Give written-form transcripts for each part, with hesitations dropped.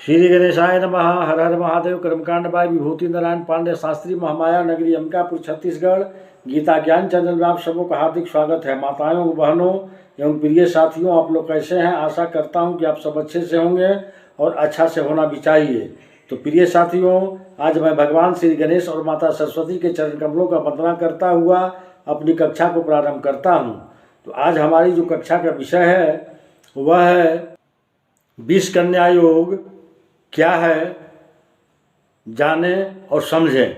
श्री गणेशाय नमः। हर हर महादेव। कर्मकांड बाय विभूति नारायण पांडे शास्त्री, महामाया नगरी, अंबिकापुर, छत्तीसगढ़। गीता ज्ञान चैनल में आप सबों का हार्दिक स्वागत है। माताओं, बहनों एवं प्रिय साथियों, आप लोग कैसे हैं? आशा करता हूं कि आप सब अच्छे से होंगे और अच्छा से होना भी चाहिए। तो प्रिय साथियों, आज मैं भगवान श्री गणेश और माता सरस्वती के चरण कमलों का वंदना करता हुआ अपनी कक्षा को प्रारंभ करता हूँ। तो आज हमारी जो कक्षा का विषय है वह है विष कन्या योग क्या है, जाने और समझें।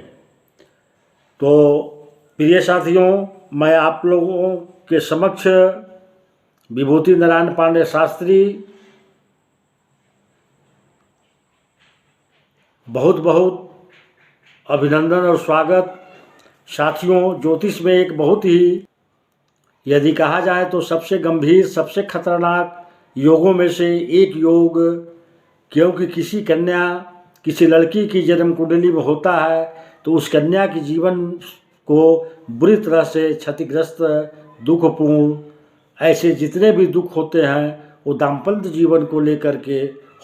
तो प्रिय साथियों, मैं आप लोगों के समक्ष विभूति नारायण पांडे शास्त्री बहुत बहुत अभिनंदन और स्वागत। साथियों, ज्योतिष में एक बहुत ही, यदि कहा जाए तो सबसे गंभीर, सबसे खतरनाक योगों में से एक योग, क्योंकि किसी कन्या, किसी लड़की की जन्म कुंडली में होता है तो उस कन्या के जीवन को बुरी तरह से क्षतिग्रस्त, दुखपूर्ण, ऐसे जितने भी दुख होते हैं वो दाम्पत्य जीवन को लेकर के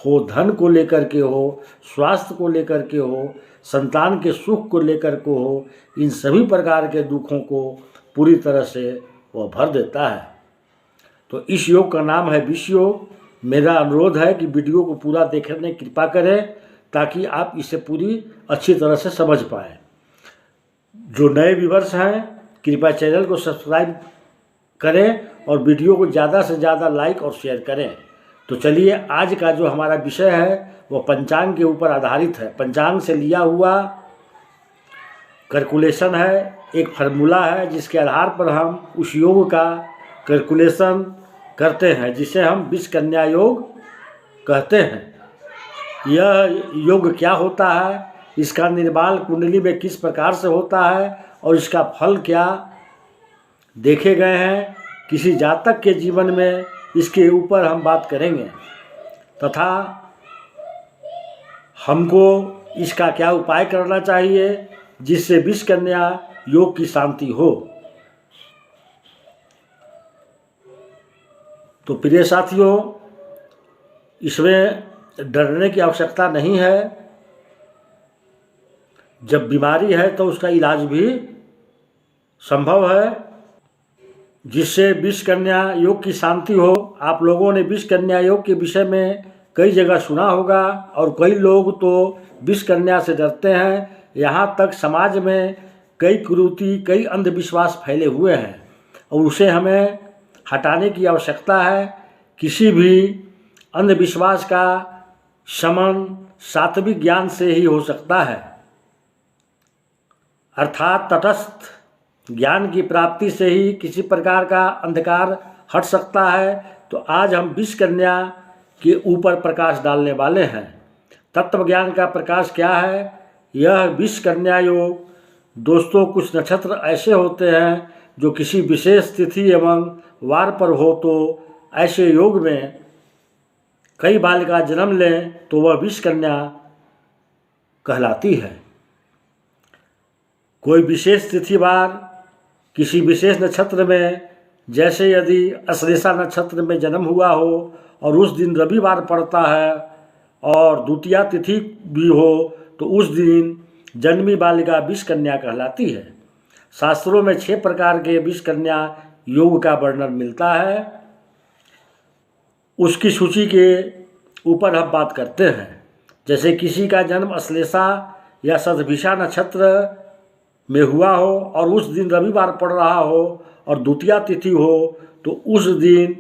हो, धन को लेकर के हो, स्वास्थ्य को लेकर के हो, संतान के सुख को लेकर के हो, इन सभी प्रकार के दुखों को पूरी तरह से वह भर देता है। तो इस योग का नाम है विष योग। मेरा अनुरोध है कि वीडियो को पूरा देखने की कृपा करें ताकि आप इसे पूरी अच्छी तरह से समझ पाएँ। जो नए व्यूअर्स हैं कृपया चैनल को सब्सक्राइब करें और वीडियो को ज़्यादा से ज़्यादा लाइक और शेयर करें। तो चलिए, आज का जो हमारा विषय है वह पंचांग के ऊपर आधारित है। पंचांग से लिया हुआ कैलकुलेशन है, एक फार्मूला है जिसके आधार पर हम उस योग का कैलकुलेशन करते हैं, जिसे हम विष कन्या योग कहते हैं। यह योग क्या होता है, इसका निर्माण कुंडली में किस प्रकार से होता है और इसका फल क्या देखे गए हैं, किसी जातक के जीवन में, इसके ऊपर हम बात करेंगे तथा हमको इसका क्या उपाय करना चाहिए जिससे विष कन्या योग की शांति हो। तो प्रिय साथियों, इसमें डरने की आवश्यकता नहीं है। जब बीमारी है तो उसका इलाज भी संभव है जिससे विष कन्या योग की शांति हो। आप लोगों ने विष कन्या योग के विषय में कई जगह सुना होगा और कई लोग तो विष कन्या से डरते हैं। यहाँ तक समाज में कई कुरीति, कई अंधविश्वास फैले हुए हैं और उसे हमें हटाने की आवश्यकता है। किसी भी अंधविश्वास का शमन सात्विक ज्ञान से ही हो सकता है, अर्थात तटस्थ ज्ञान की प्राप्ति से ही किसी प्रकार का अंधकार हट सकता है। तो आज हम विष कन्या के ऊपर प्रकाश डालने वाले हैं। तत्व ज्ञान का प्रकाश क्या है? यह विष कन्या योग दोस्तों, कुछ नक्षत्र ऐसे होते हैं जो किसी विशेष तिथि एवं वार पर हो तो ऐसे योग में कई बालिका जन्म लें तो वह विष कन्या कहलाती है। कोई विशेष तिथि वार किसी विशेष नक्षत्र में, जैसे यदि अश्लेषा नक्षत्र में जन्म हुआ हो और उस दिन रविवार पड़ता है और द्वितीया तिथि भी हो तो उस दिन जन्मी बालिका विष कन्या कहलाती है। शास्त्रों में 6 प्रकार के विष कन्या योग का वर्णन मिलता है। उसकी सूची के ऊपर हम बात करते हैं। जैसे किसी का जन्म अश्लेषा या शतभिषा नक्षत्र में हुआ हो और उस दिन रविवार पड़ रहा हो और द्वितीया तिथि हो तो उस दिन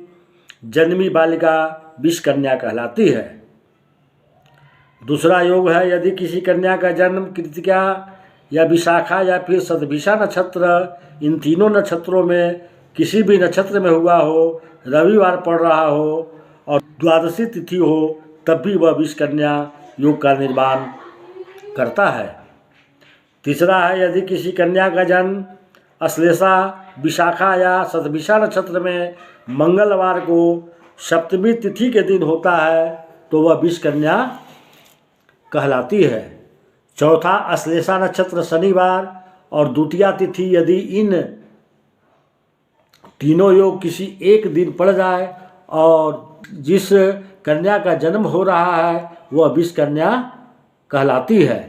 जन्मी बालिका विष कन्या कहलाती है। दूसरा योग है, यदि किसी कन्या का जन्म कृतिका या विशाखा या फिर शतभिषा नक्षत्र, इन तीनों नक्षत्रों में किसी भी नक्षत्र में हुआ हो, रविवार पड़ रहा हो और द्वादशी तिथि हो, तब भी वह विष कन्या योग का निर्माण करता है। तीसरा है, यदि किसी कन्या का जन्म अश्लेषा, विशाखा या शतभिषा नक्षत्र में मंगलवार को सप्तमी तिथि के दिन होता है तो वह विष कन्या कहलाती है। चौथा, अश्लेषा नक्षत्र शनिवार और द्वितीया तिथि, यदि इन तीनों योग किसी एक दिन पड़ जाए और जिस कन्या का जन्म हो रहा है वह विष कन्या कहलाती है।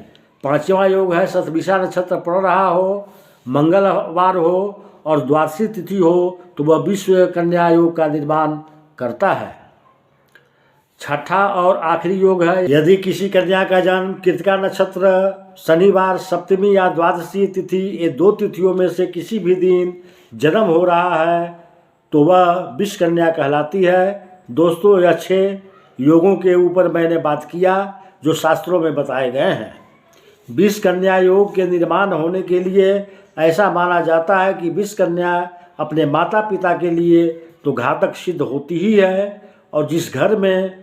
5वां योग है शतभिषा नक्षत्र पड़ रहा हो, मंगलवार हो और द्वादशी तिथि हो तो वह विश्व कन्या योग का निर्माण करता है। 6ठा और आखिरी योग है यदि किसी कन्या का जन्म कृतिका नक्षत्र, शनिवार, सप्तमी या द्वादशी तिथि ये 2 तिथियों में से किसी भी दिन जन्म हो रहा है तो वह विष कन्या कहलाती है। दोस्तों यह 6 योगों के ऊपर मैंने बात किया जो शास्त्रों में बताए गए हैं। विष कन्या योग के निर्माण होने के लिए ऐसा माना जाता है कि विष कन्या अपने माता पिता के लिए तो घातक सिद्ध होती ही है और जिस घर में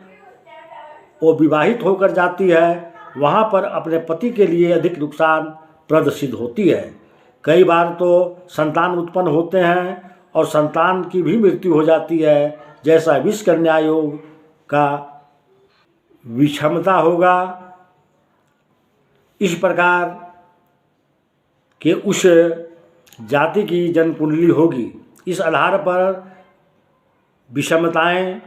वो विवाहित होकर जाती है वहाँ पर अपने पति के लिए अधिक नुकसानप्रद सिद्ध होती है। कई बार तो संतान उत्पन्न होते हैं और संतान की भी मृत्यु हो जाती है, जैसा विष कन्या योग का विषमता होगा इस प्रकार कि उस जाति की जन्म कुंडली होगी। इस आधार पर विषमताएं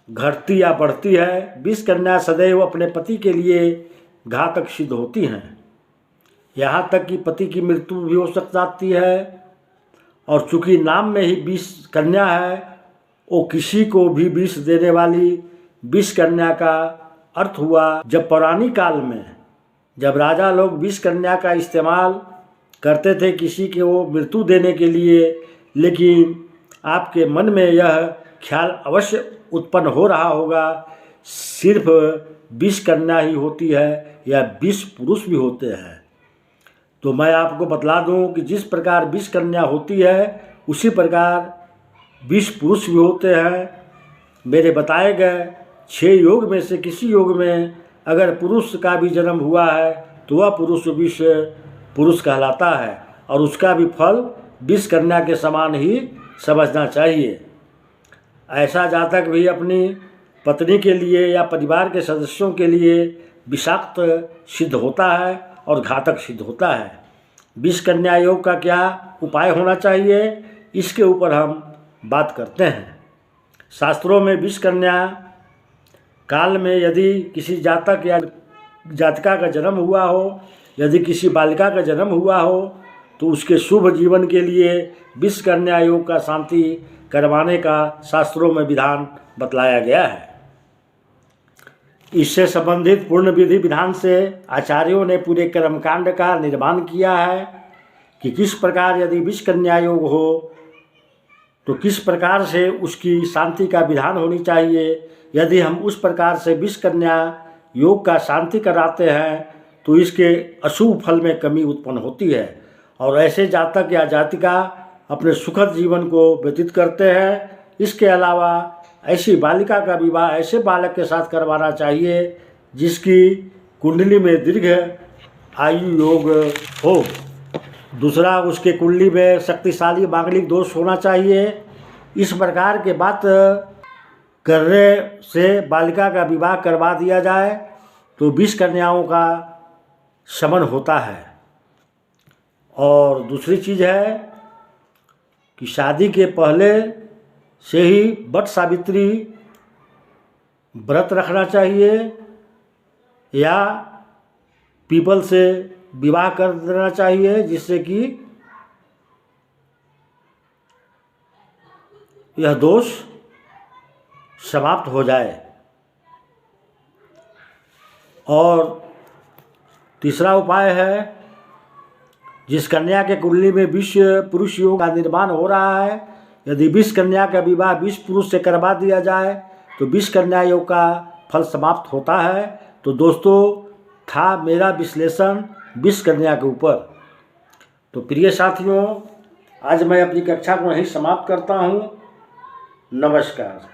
घटती या बढ़ती है। विष कन्या सदैव अपने पति के लिए घातक सिद्ध होती हैं, यहाँ तक कि पति की मृत्यु भी हो सकती है। और चूँकि नाम में ही विष कन्या है वो किसी को भी विष देने वाली विष कन्या का अर्थ हुआ। जब पौराणिक काल में जब राजा लोग विष कन्या का इस्तेमाल करते थे किसी के वो मृत्यु देने के लिए, लेकिन आपके मन में यह ख्याल अवश्य उत्पन्न हो रहा होगा सिर्फ विष कन्या ही होती है या विष पुरुष भी होते हैं। तो मैं आपको बतला दूं कि जिस प्रकार विष कन्या होती है उसी प्रकार विष पुरुष भी होते हैं। मेरे बताए गए 6 योग में से किसी योग में अगर पुरुष का भी जन्म हुआ है तो वह पुरुष विष पुरुष कहलाता है और उसका भी फल विष कन्या के समान ही समझना चाहिए। ऐसा जातक भी अपनी पत्नी के लिए या परिवार के सदस्यों के लिए विषाक्त सिद्ध होता है और घातक सिद्ध होता है। विष कन्या योग का क्या उपाय होना चाहिए इसके ऊपर हम बात करते हैं। शास्त्रों में विष कन्या काल में यदि किसी जातक या जातिका का जन्म हुआ हो, यदि किसी बालिका का जन्म हुआ हो तो उसके शुभ जीवन के लिए विष कन्या योग का शांति करवाने का शास्त्रों में विधान बतलाया गया है। इससे संबंधित पूर्ण विधि विधान से आचार्यों ने पूरे कर्मकांड का निर्माण किया है कि किस प्रकार यदि विष कन्या योग हो तो किस प्रकार से उसकी शांति का विधान होनी चाहिए। यदि हम उस प्रकार से विष कन्या योग का शांति कराते हैं तो इसके अशुभ फल में कमी उत्पन्न होती है और ऐसे जातक या जातिका अपने सुखद जीवन को व्यतीत करते हैं। इसके अलावा ऐसी बालिका का विवाह ऐसे बालक के साथ करवाना चाहिए जिसकी कुंडली में दीर्घ आयु योग हो। दूसरा, उसके कुंडली में शक्तिशाली मांगलिक दोष होना चाहिए। इस प्रकार के बात करने से बालिका का विवाह करवा दिया जाए तो विष कन्याओं का शमन होता है। और दूसरी चीज़ है कि शादी के पहले से ही वट सावित्री व्रत रखना चाहिए या पीपल से विवाह कर देना चाहिए जिससे कि यह दोष समाप्त हो जाए। और तीसरा उपाय है जिस कन्या के कुंडली में विष पुरुष योग का निर्माण हो रहा है, यदि विष कन्या का विवाह विष पुरुष से करवा दिया जाए तो विष कन्या योग का फल समाप्त होता है। तो दोस्तों था मेरा विश्लेषण विष कन्या के ऊपर। तो प्रिय साथियों, आज मैं अपनी कक्षा को यहीं समाप्त करता हूँ। नमस्कार।